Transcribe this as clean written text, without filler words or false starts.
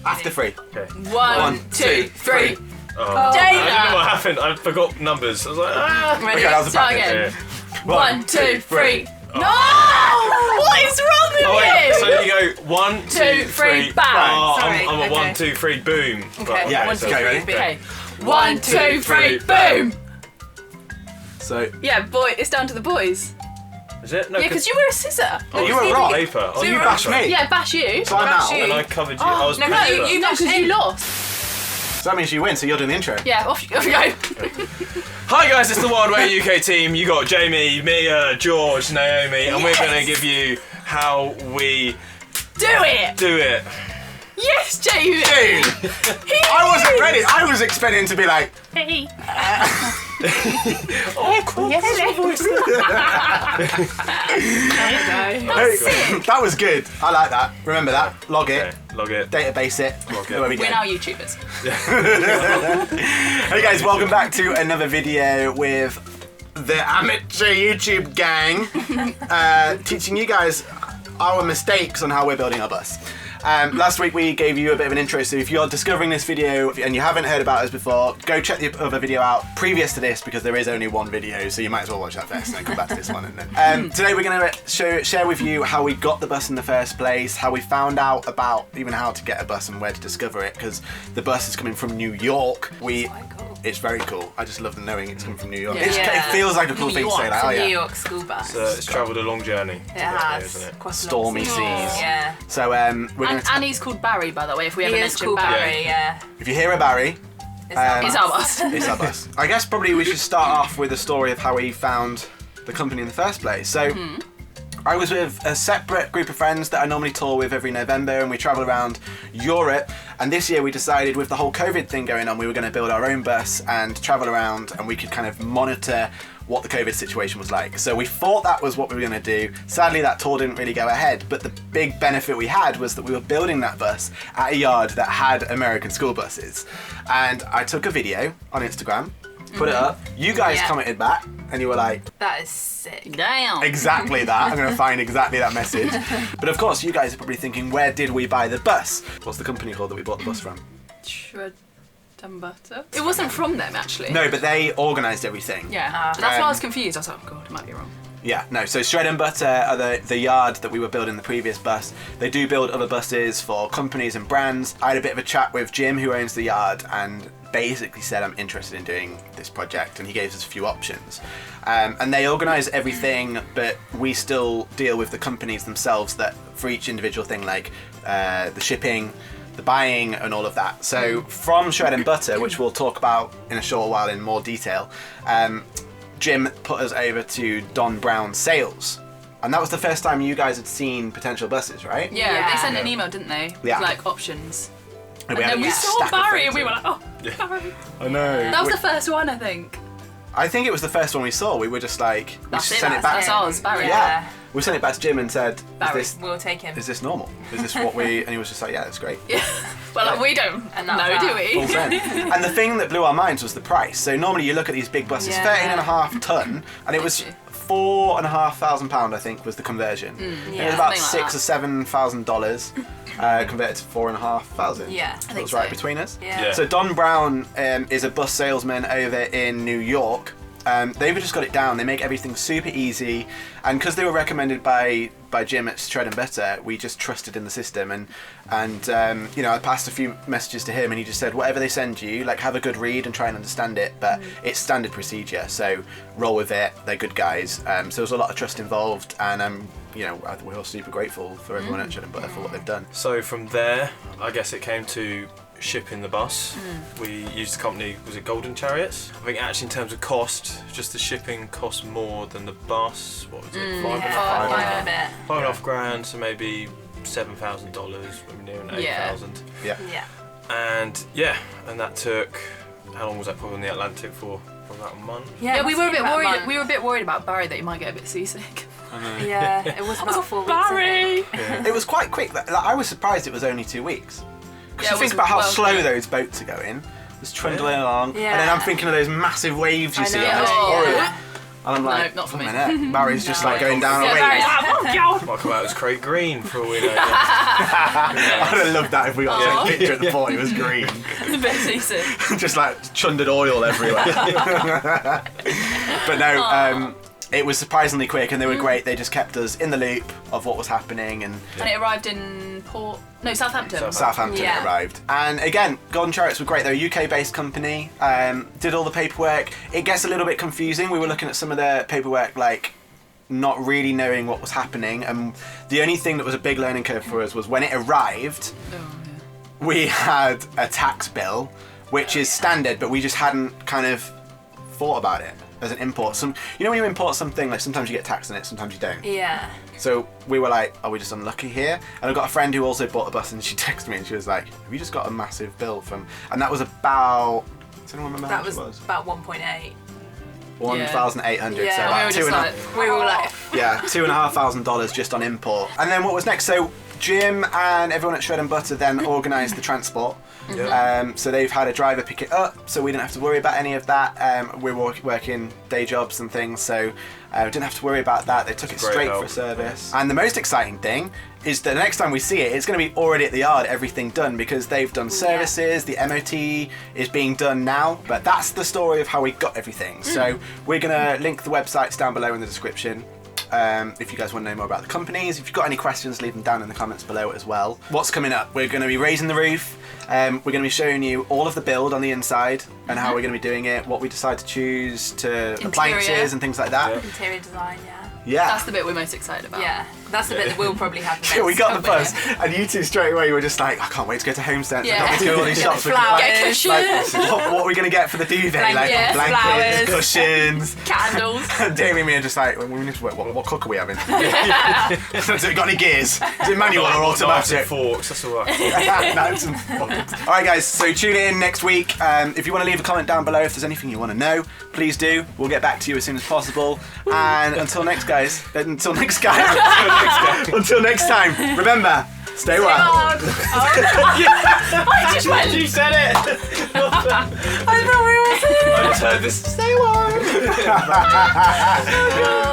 After 3. Okay. 1, 2, 3. Oh, Dana. I don't know what happened. I forgot numbers. I was like, ah. Ready? Okay, that was a Start practice. again. Yeah. 1, 2, 3. Oh. No! What is wrong with Oh wait, you? so you go 1, 2, 2, 3, bang. Oh, Sorry, I'm a okay. 1, 2, 3, boom. Okay, Yeah, 1, 2, okay, 3, ready? okay. 1, 2, 3, boom! So, Yeah, boy, it's down to the boys. Is it? No, Yeah, because you were a scissor. oh, you were it's wrong. paper. so you bashed me. Yeah, bash you. So I'm Bash out. you. And I covered you. I was no, paper. you No, because you lost. So that means you win, so you're doing the intro. Yeah, off you go. Hi guys, it's the Wild Way UK team. You got Jamie, Mia, George, Naomi, and we're going to give you how we Do it! do it. Yes, Jamie! Dude, I wasn't ready. I was expecting to be like, Hey. Oh, cool. hey, that was good. I like that. Remember that. Log it. Okay, log it. Database it. Log Know where we it. go. We're now YouTubers. Hey guys, welcome back to another video with the amateur YouTube gang, teaching you guys our mistakes on how we're building our bus. Last week we gave you a bit of an intro, so if you're discovering this video and you haven't heard about us before, go check the other video out previous to this, because there is only one video, so you might as well watch that first and then come back to this one. And then today we're going to share with you how we got the bus in the first place, how we found out about even how to get a bus and where to discover it, because the bus is coming from New York. It's very cool. I just love knowing it's coming from New York. Yeah. It feels like a cool thing to say, like, oh New yeah, York school bus. It's travelled a long journey. It has. Isn't it? Quite a Stormy long seas. Yeah. So we're going And to. Annie's called Barry, by the way, if we He ever is mention called Barry. Barry, yeah. If you hear a Barry, It's our It's bus. our bus. it's our bus. I guess probably we should start off with the story of how we found the company in the first place. So I was with a separate group of friends that I normally tour with every November, and we travel around Europe. And this year we decided, with the whole COVID thing going on, we were going to build our own bus and travel around, and we could kind of monitor what the COVID situation was like. So we thought that was what we were going to do. Sadly, that tour didn't really go ahead, but the big benefit we had was that we were building that bus at a yard that had American school buses. And I took a video on Instagram, put it up. You guys Yeah. commented back, and you were like, That is sick. Damn. exactly that. I'm going to find exactly that message. But of course, you guys are probably thinking, where did we buy the bus? What's the company called that we bought the bus from? Shred and butter. It wasn't from them, actually. No, but they organised everything. Yeah. That's why I was confused. I was like, oh god, it might be wrong. Yeah, no, so Shred and Butter are the yard that we were building the previous bus. They do build other buses for companies and brands. I had a bit of a chat with Jim, who owns the yard, and basically said, I'm interested in doing this project, and he gave us a few options. And they organise everything, but we still deal with the companies themselves that for each individual thing, like the shipping, the buying, and all of that. So from Shred and Butter, which we'll talk about in a short while in more detail, Jim put us over to Don Brown Sales. And that was the first time you guys had seen potential buses, right? Yeah, Yeah. they sent an email, didn't they? Yeah. With, like, options. And And had then a we stack saw of Barry and we were photos. like, oh, Barry. I know. That was the first one, I think. I think it was the first one we saw. We were just like, That's we it, sent it back. that's ours, Barry. Yeah. We sent it back to Jim and said, Barry. We'll take him. is this normal? Is this what we... And he was just like, yeah, that's great. Yeah. Well, like, we don't And know, that's do that. we? Full send. And the thing that blew our minds was the price. So normally you look at these big buses, Yeah. 13.5 tonne, and it was £4,500, I think, was the conversion. It was yeah. about Something like $6,000 or $7,000 converted to $4,500. Yeah. I That think was right so. between us. Yeah. So Don Brown is a bus salesman over in New York. They've just got it down. They make everything super easy, and because they were recommended by Jim at Shred and Butter, we just trusted in the system. And you know, I passed a few messages to him, and he just said, whatever they send you, like, have a good read and try and understand it. But it's standard procedure, so roll with it. They're good guys. So there's a lot of trust involved, and you know, we're all super grateful for everyone at Shred and Butter for what they've done. So from there, I guess it came to shipping the bus. We used the company, was it Golden Chariots? I think actually in terms of cost, just the shipping cost more than the bus. What was it? Yeah. Five and a half grand, so maybe $7,000, maybe near an Yeah. 8,000. Yeah. Yeah. And yeah, and that took, how long was that probably in the Atlantic for? For about a month. Yeah, we were a bit about worried. month. We were a bit worried about Barry that he might get a bit seasick. Yeah, it was about 4 weeks. Barry. It was quite quick. Like, I was surprised it was only 2 weeks. Because Yeah, you it think was about how well slow quick. those boats are going, just trundling along, Yeah. and then I'm thinking of those massive waves you I see. know. That's Oh, horrible. yeah. And I'm like, not for me. Barry's just like going down a Yeah, wave. Barry's like, oh, God. Might come out as Craig Green for all we know. I'd have loved that if we got a picture at the point it was green. The best season. Just like chundered oil everywhere. But no, it was surprisingly quick and they were great. They just kept us in the loop of what was happening. And it arrived in Southampton. Southampton it arrived. And again, Golden Chariots were great. They're a UK-based company. Did all the paperwork. It gets a little bit confusing. We were looking at some of the paperwork, like not really knowing what was happening. And the only thing that was a big learning curve for us was when it arrived, we had a tax bill, which is standard, but we just hadn't kind of thought about it as an import. When you import something, like sometimes you get taxed on it, sometimes you don't. Yeah. So we were like, are we just unlucky here? And I've got a friend who also bought a bus and she texted me and she was like, have you just got a massive bill from... And that was about... Does anyone remember how much it was? About 1.8. 1,800. Yeah. So about We were like... yeah, $2,500 just on import. And then what was next? So Jim and everyone at Shred and Butter then organised the transport. So they've had a driver pick it up, so we didn't have to worry about any of that. We were working day jobs and things, so we didn't have to worry about that. They took it straight for a service. And the most exciting thing is that the next time we see it, it's going to be already at the yard, everything done, because they've done services, the MOT is being done now, but that's the story of how we got everything. So we're going to link the websites down below in the description. If you guys want to know more about the companies, if you've got any questions, leave them down in the comments below as well. What's coming up? We're going to be raising the roof. We're going to be showing you all of the build on the inside and how we're going to be doing it, what we decide to choose to appliances and things like that. Interior design, Yeah. That's the bit we're most excited about. Yeah, that's the bit that we'll probably have the Yeah, we got the bus, bus, and you two straight away were just like, I can't wait to go to Homesense. Yeah. I can't wait to go to all these shops. Flowers. Get cushions. What are we going to get for the duvet? Blankets, Blankets, flowers. cushions. Candles. And Damien and me are just like, we need to, what cook are we having? Has it got any gears? Is it manual or Knives and automatic? forks, that's all right. Knives and forks. Alright guys, so tune in next week. If you want to leave a comment down below if there's anything you want to know, please do. We'll get back to you as soon as possible. And until next time, remember, stay wild. I just went. You said it! I thought we were saying. I just heard this. Stay warm.